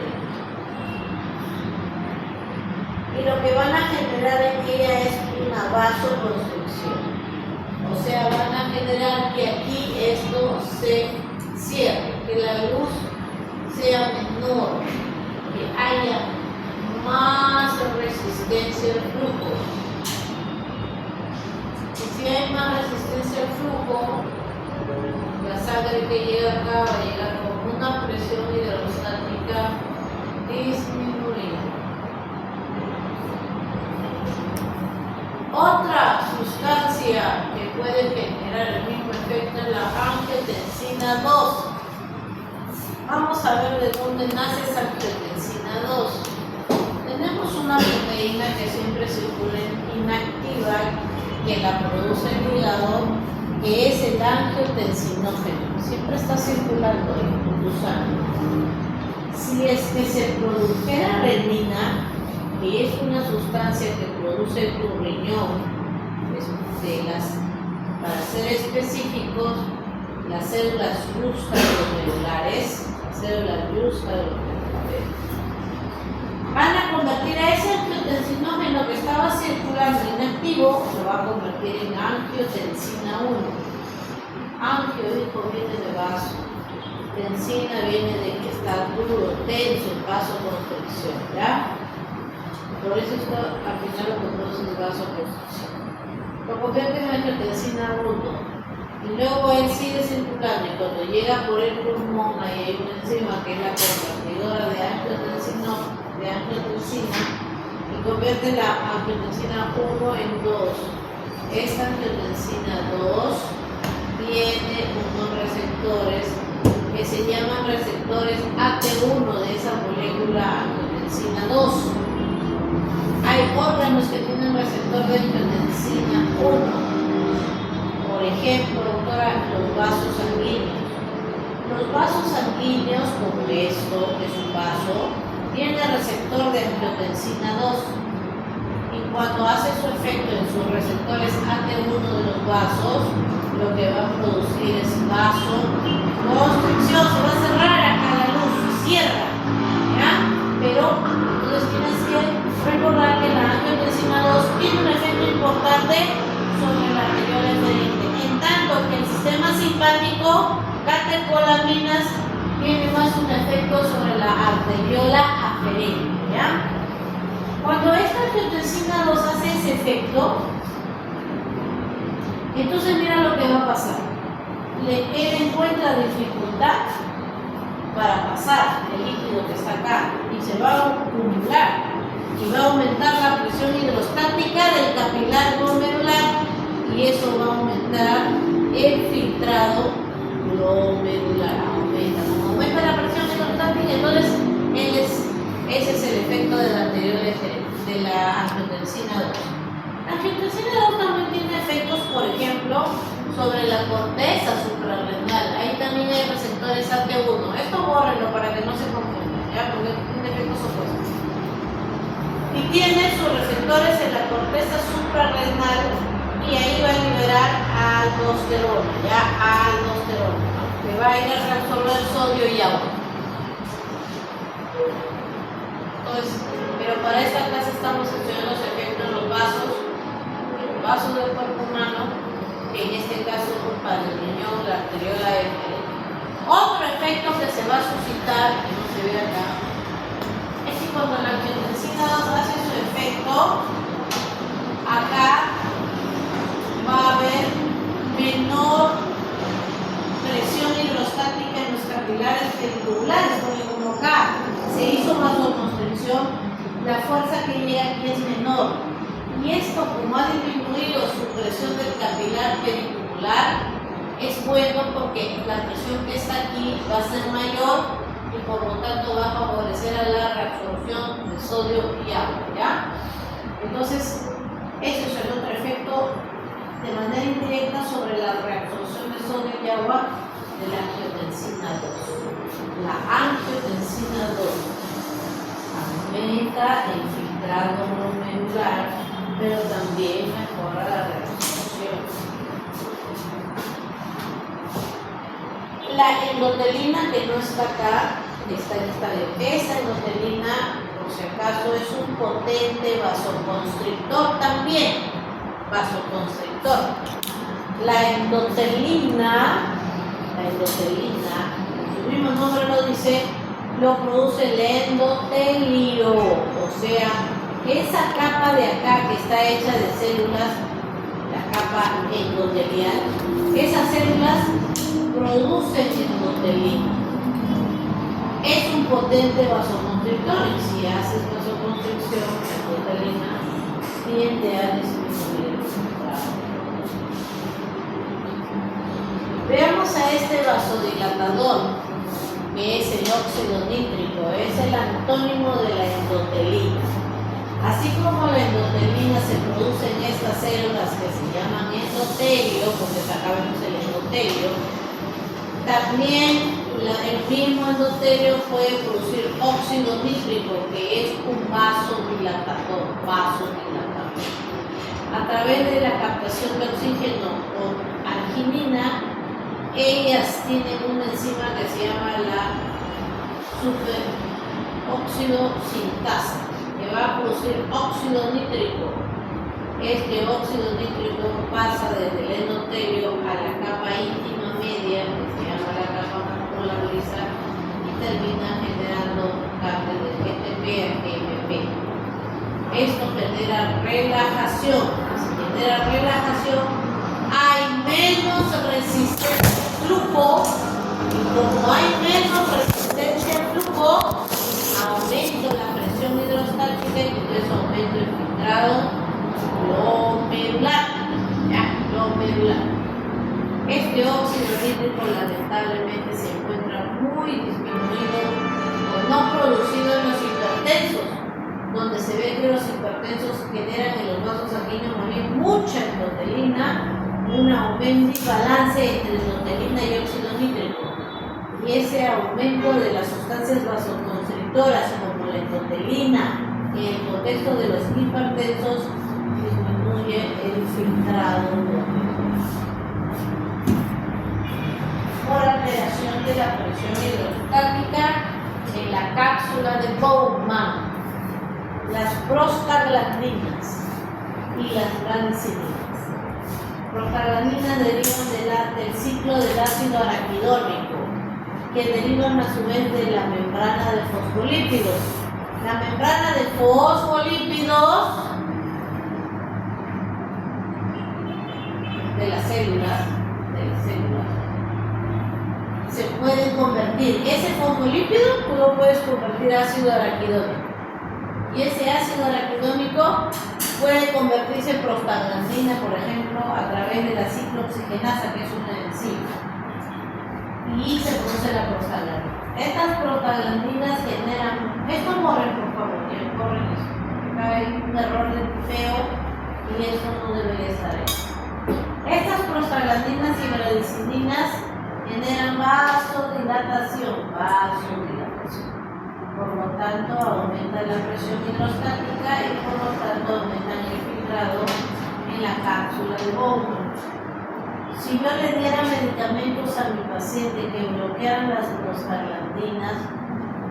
Y lo que van a generar en ella es una vasoconstricción. O sea, van a generar que aquí esto se cierre, que la luz sea menor, que haya más resistencia al flujo. Y si hay más resistencia al flujo, la sangre que llega acá va a llegar con una presión hidrostática disminuida. Otra sustancia que puede generar el mismo efecto es la angiotensina 2. Vamos a ver de dónde nace esa angiotensina 2. Tenemos una proteína que siempre circula inactiva, que la produce el hígado, que es el angiotensinógeno. Siempre está circulando en tu sangre. Si es que se produjera renina, que es una sustancia que produce tu riñón, para ser específicos, las células glomerulares, van a convertir a ese angiotensinógeno que estaba circulando inactivo, lo va a convertir en angiotensina 1. Angio, hijo, viene de vaso. Tensina viene de que está duro, tenso, vasoconstricción, ¿ya? Por eso esto al final lo que produce es vasoconstricción. Lo convierte en angiotensina 1. Y luego él sigue circulando y cuando llega por el pulmón ahí hay una enzima que es la convertidora de angiotensina y convierte la angiotensina 1 en 2. Esta angiotensina 2 tiene unos receptores que se llaman receptores AT1 de esa molécula angiotensina 2. Hay órganos que tienen receptor de angiotensina 1. Por ejemplo, doctora, los vasos sanguíneos. Los vasos sanguíneos, como esto, que es un vaso, tiene receptor de angiotensina 2. Y cuando hace su efecto en sus receptores AT1 de los vasos, lo que va a producir es vasoconstricción. Se va a cerrar acá la luz, se cierra, ¿ya? Pero entonces tienes que recordar que la angiotensina 2 tiene un efecto importante sobre la arteriola aferente. En tanto que el sistema simpático, catecolaminas, tiene más un efecto sobre la arteriola aferente, ¿ya? Cuando esta angiotensina 2 hace ese efecto, entonces mira lo que va a pasar. Él encuentra dificultad para pasar el líquido que está acá y se va a acumular y va a aumentar la presión hidrostática del capilar glomerular y eso va a aumentar el filtrado glomerular. Aumenta la presión hidrostática, entonces ese es el efecto de la anterior de la angiotensina 2. La angiotensina 2 también tiene efectos, por ejemplo, sobre la corteza suprarrenal. Ahí también hay receptores AT1. Esto bórrenlo para que no se confunda, ¿ya? Porque tiene efectos opuestos. Y tiene sus receptores en la corteza suprarrenal y ahí va a liberar aldosterona, ¿ya? Aldosterona, ¿no? Que va a ir a reabsorber sodio y agua. Entonces, pero para esta clase estamos estudiando los efectos en los vasos del cuerpo humano, que en este caso para el riñón, la arteriola aferente. Otro efecto que se va a suscitar, que no se ve acá, es que cuando la angiotensina 2 hace su efecto, acá va a haber menor presión hidrostática en los capilares ventriculares, porque como acá se hizo vasoconstricción, la fuerza que llega aquí es menor. Y esto, como ha disminuido su presión del capilar ventricular, es bueno porque la presión que está aquí va a ser mayor y por lo tanto va a favorecer a la reabsorción de sodio y agua, ¿ya? Entonces, ese es el otro efecto de manera indirecta sobre la reabsorción de sodio y agua de la angiotensina 2. La angiotensina 2 aumenta el filtrado glomerular, pero también mejora la reabsorción. La endotelina, que no está acá, está en esta de esa endotelina, por si acaso, es un potente vasoconstrictor también, vasoconstrictor. La endotelina, su mismo nombre lo dice, lo produce el endotelio, o sea, esa capa de acá que está hecha de células, la capa endotelial, esas células producen endotelina. Es un potente vasoconstrictor y si haces vasoconstricción, la endotelina tiende a disminuir el filtrado. Veamos a este vasodilatador, que es el óxido nítrico, es el antónimo de la endotelina. Así como la endotelina se produce en estas células que se llaman endotelio, porque acá vemos el endotelio, también el mismo endotelio puede producir óxido nítrico, que es un vasodilatador. A través de la captación de oxígeno con arginina, ellas tienen una enzima que se llama la superóxido sintasa, que va a producir óxido nítrico. Este óxido nítrico pasa desde el endotelio a la capa íntima media, que se llama la capa macromolar lisa, y termina generando cambios de GTP a GMP. Esto genera relajación. Si genera relajación, hay menos resistencia al flujo, y como hay menos resistencia al flujo, aumento la presión hidrostática y entonces aumento el filtrado glomerular, glomerular. Este óxido nítrico lamentablemente se encuentra muy disminuido o no producido en los hipertensos, donde se ve que los hipertensos generan en los vasos sanguíneos más bien mucha endotelina, un aumento y balance entre endotelina y óxido nítrico. Y ese aumento de las sustancias vasoconstrictoras como la endotelina en el contexto de los hipertensos disminuye el filtrado glomerular. Por alteración de la presión hidrostática en la cápsula de Bowman, las prostaglandinas y las brancininas. Prostaglandinas derivan del ciclo del ácido araquidónico que derivan a su vez de la membrana de fosfolípidos. La membrana de fosfolípidos de las células se pueden convertir. Ese fosfolípido tú lo puedes convertir a ácido araquidónico. Y ese ácido araquidónico puede convertirse en prostaglandina, por ejemplo, a través de la ciclooxigenasa, que es una enzima. Y se produce la prostaglandina. Estas prostaglandinas generan... Esto corren, por favor, que corren eso. Acá hay un error de tipeo y eso no debería estar ahí. Estas prostaglandinas y bradicidinas generan vasodilatación. Por lo tanto, aumenta la presión hidrostática y por lo tanto aumentan el filtrado en la cápsula de Bowman. Si yo le diera medicamentos a mi paciente que bloquearan las prostaglandinas,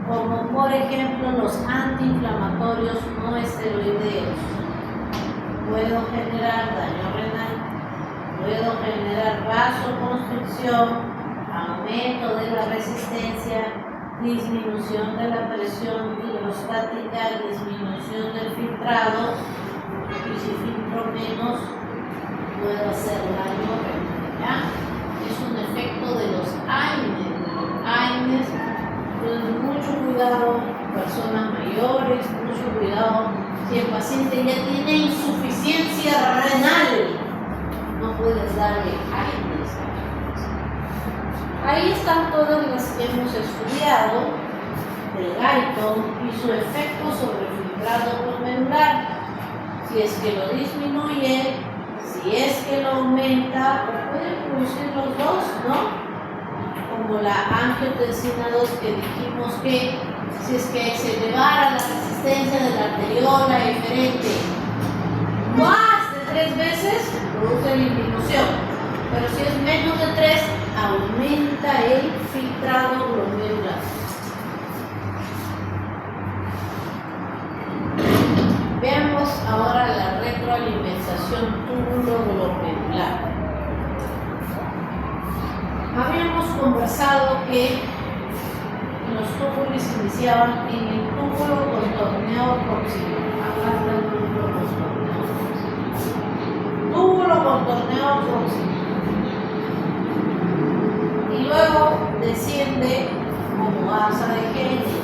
como por ejemplo los antiinflamatorios no esteroideos, puedo generar daño renal, puedo generar vasoconstricción, aumento de la resistencia, disminución de la presión hidrostática, disminución del filtrado, y si filtro menos, puedo hacer daño renal. Es un efecto de los AINES. Entonces, mucho cuidado, personas mayores, mucho cuidado. Si el paciente ya tiene insuficiencia renal, no puedes darle AINES. Ahí están todas las que hemos estudiado del Guyton y su efecto sobre el filtrado glomerular. Si es que lo disminuye, si es que lo aumenta, o pueden producir los dos, ¿no? Como la angiotensina 2 que dijimos que si es que se elevara la resistencia de la arteriola diferente más de 3 veces, produce la disminución. Pero si es menos de 3, aumenta el filtrado glomerular. Veamos ahora la retroalimentación túbulo-glomerular. Habíamos conversado que los túbulos iniciaban en el túbulo contorneado proximal. Acá está el túbulo contorneado proximal. Túbulo contorneado proximal. Y luego desciende como asa de Henle.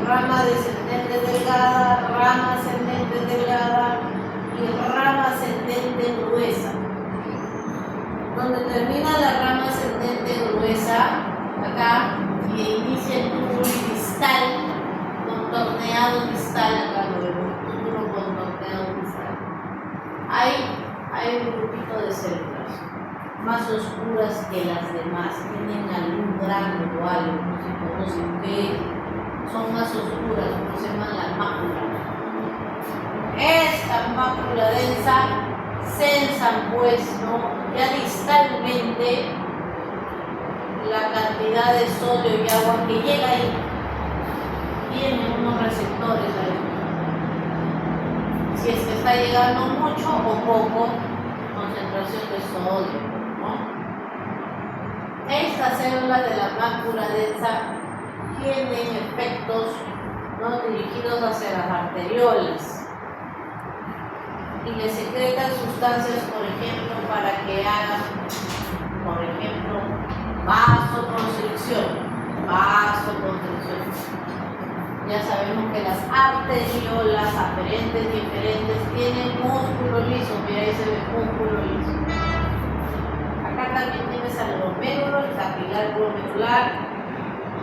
Rama descendente delgada, rama ascendente delgada y rama ascendente gruesa. Donde termina la rama ascendente gruesa, acá, y inicia el túbulo distal, contorneado distal, acá lo vemos, túbulo contorneado distal. Hay un grupito de células más oscuras que las demás, tienen algún gránulo o algo, no se conocen qué, son más oscuras, como se llaman la mácula. Esta mácula densa censan pues, ¿no? Ya distalmente la cantidad de sodio y agua que llega ahí. Tiene unos receptores ahí. Si es que está llegando mucho o poco, concentración de sodio, ¿no? Estas células de la mácula densa tienen efectos, ¿no?, dirigidos hacia las arteriolas y le secretan sustancias, por ejemplo, para que hagan, por ejemplo, vasoconstricción. Ya sabemos que las arteriolas aferentes y eferentes tienen músculo liso. Mira, ahí se ve músculo liso. Acá también tienes el glomérulo, el capilar glomerular.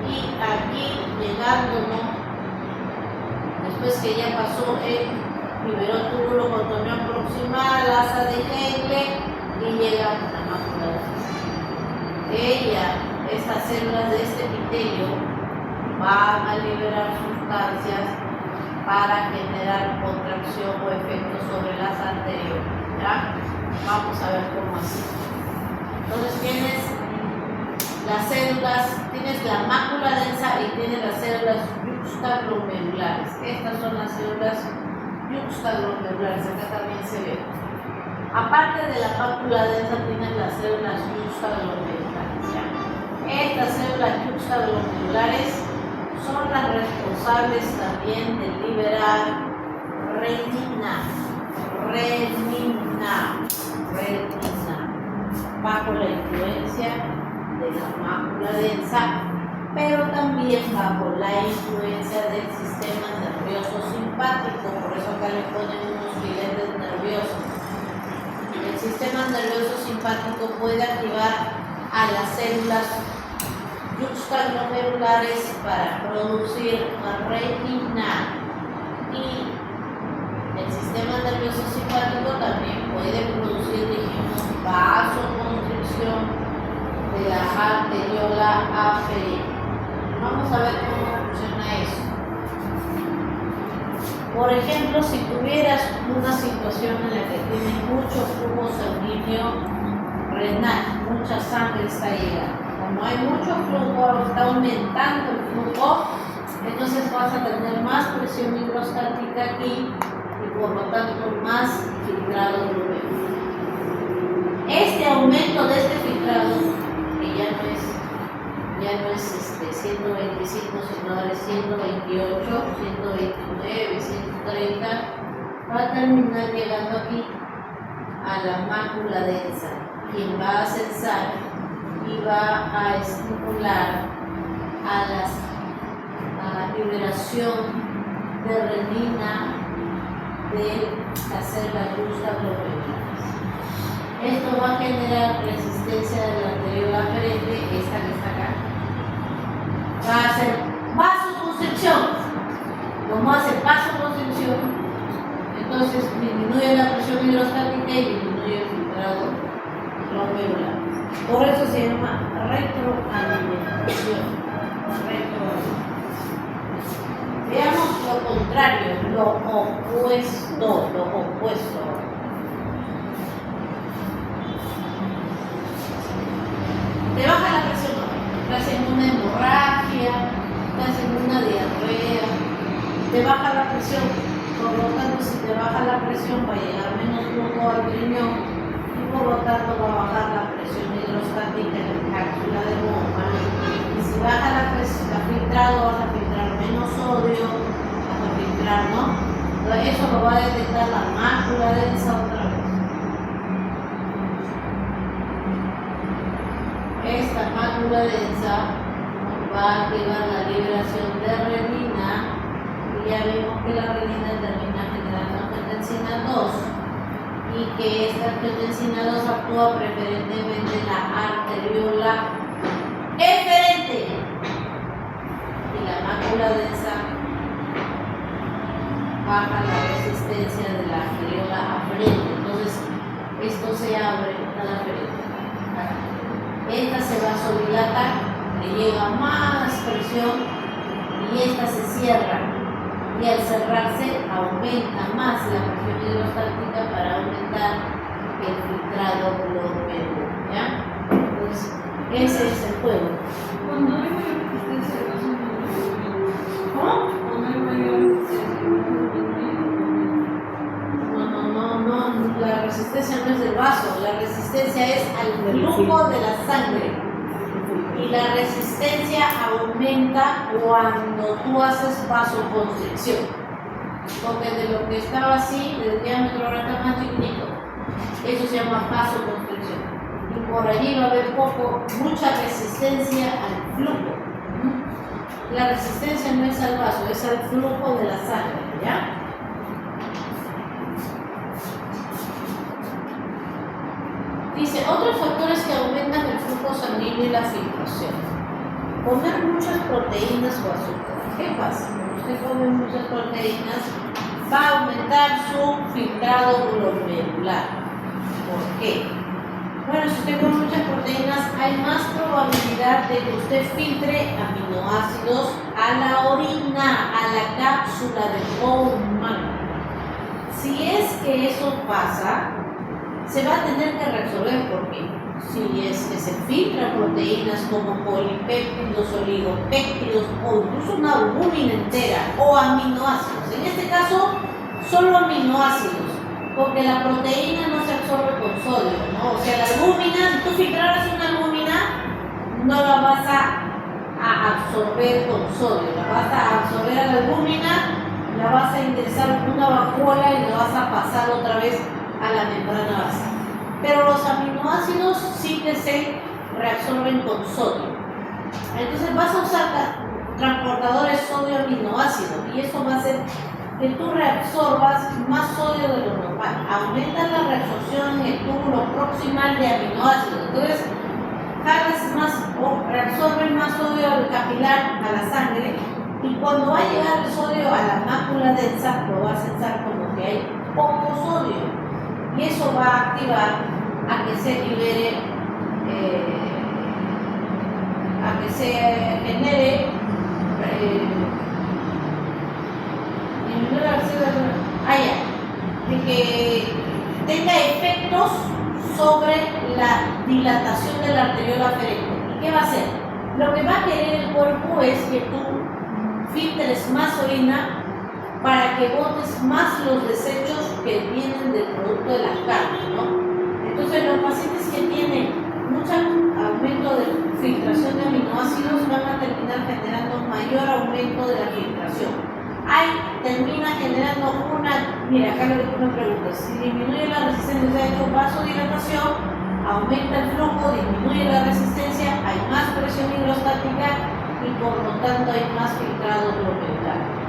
Y aquí llegando, ¿no?, después que ya pasó el liberó túbulo contorneado proximal, asa de Henle y llega a la mácula densa. Estas células de este epitelio van a liberar sustancias para generar contracción o efecto sobre las arteriolas. ¿Ya? Vamos a ver cómo así. Entonces tienes las células, tienes la mácula densa y tienes las células yuxtaglomerulares. Estas son las células yuxtaglomerulares, acá también se ve. Aparte de la mácula densa tienes las células yuxtaglomerulares, ¿ya? vasculares son las responsables también de liberar renina, bajo la influencia de la mácula densa, pero también bajo la influencia del sistema nervioso simpático. Por eso acá le ponen unos filetes nerviosos. El sistema nervioso simpático puede activar a las células juxtaglomerulares para producir retina, y el sistema nervioso simpático también puede producir, dijimos, vasoconstricción de la arteriola aferente. Vamos a ver cómo funciona eso. Por ejemplo, si tuvieras una situación en la que tienes mucho flujo sanguíneo renal, mucha sangre está llegando. Como hay mucho flujo, está aumentando el flujo, entonces vas a tener más presión hidrostática aquí y por lo tanto más filtrado glomerular. Este aumento de este filtrado, que ya no es 125, sino ahora es 128, 129, 130, va a terminar llegando aquí a la mácula densa, quien va a censar y va a estimular a la liberación de renina de las células juxtaglomerulares. Esto va a generar resistencia de la arteriola aferente, esta que está acá. Va a hacer vasoconstricción. Como hace vasoconstricción, entonces disminuye la presión hidrostática y disminuye el filtrado glomerular. Por eso se llama retroalimentación. Veamos lo contrario, lo opuesto. Te baja la presión, te hacen una hemorragia, te hacen una diarrea, te baja la presión. Por lo tanto, si te baja la presión, va a llegar menos flujo al riñón y por lo tanto va a bajar la presión hidrostática en la cápsula de Bowman. Y si baja la presión, está filtrado, vas a filtrar menos sodio, vas a filtrar, ¿no? Entonces, eso lo va a detectar la mácula densa otra vez. Esta mácula densa va a activar la liberación de renina, y ya vemos que la renina termina generando angiotensina 2 y que esta angiotensina 2 actúa preferentemente en la arteriola eferente, y la mácula densa baja la resistencia de la arteriola aferente. Entonces esto se abre a la aferente. Esta se vasodilata, le llega más presión y esta se cierra, y al cerrarse aumenta más la presión hidrostática para aumentar el filtrado glomerular, ¿ya? Entonces ese es el juego. Cuando hay mayor resistencia de vaso, ¿Cómo? cuando hay mayor resistencia, No, la resistencia no es del vaso, la resistencia es al flujo de la sangre. Y la resistencia aumenta cuando tú haces vasoconstricción. Porque de lo que estaba así, del diámetro ahora está más chiquitito. Eso se llama vasoconstricción. Y por allí va a haber mucha resistencia al flujo. La resistencia no es al vaso, es al flujo de la sangre, ¿ya? Dice, otros factores que aumentan el flujo sanguíneo y la filtración. Comer muchas proteínas o azúcar. ¿Qué pasa? Cuando usted come muchas proteínas, va a aumentar su filtrado glomerular. ¿Por qué? Bueno, si usted come muchas proteínas, hay más probabilidad de que usted filtre aminoácidos a la orina, a la cápsula de Bowman. Si es que eso pasa, se va a tener que resolver, porque si es que se filtran proteínas como polipéptidos, oligopéptidos o incluso una albúmina entera o aminoácidos, en este caso solo aminoácidos, porque la proteína no se absorbe con sodio, ¿no? O sea, la albúmina, si tú filtraras una albúmina, no la vas a a absorber con sodio, la vas a absorber a la albúmina, la vas a ingresar en una vacuola y la vas a pasar otra vez a la membrana basal. Pero los aminoácidos sí que se reabsorben con sodio. Entonces vas a usar transportadores sodio-aminoácido y eso va a hacer que tú reabsorbas más sodio de lo normal. Aumenta la reabsorción en el túbulo proximal de aminoácidos. Entonces, jalas más o reabsorben más sodio al capilar, a la sangre, y cuando va a llegar el sodio a la mácula densa, lo va a sentir como que hay poco sodio. Y eso va a activar a que se libere, a que se genere de que tenga efectos sobre la dilatación de la arteriola aferente. ¿Y qué va a hacer? Lo que va a querer el cuerpo es que tú filtres más orina para que botes más los desechos que vienen del producto de las carnes, ¿no? Entonces los pacientes que tienen mucho aumento de filtración de aminoácidos van a terminar generando mayor aumento de la filtración. Ahí termina generando mira, acá le una pregunta, si disminuye la resistencia, de hecho vasodilatación, aumenta el flujo, disminuye la resistencia, hay más presión hidrostática y por lo tanto hay más filtrado glomerular.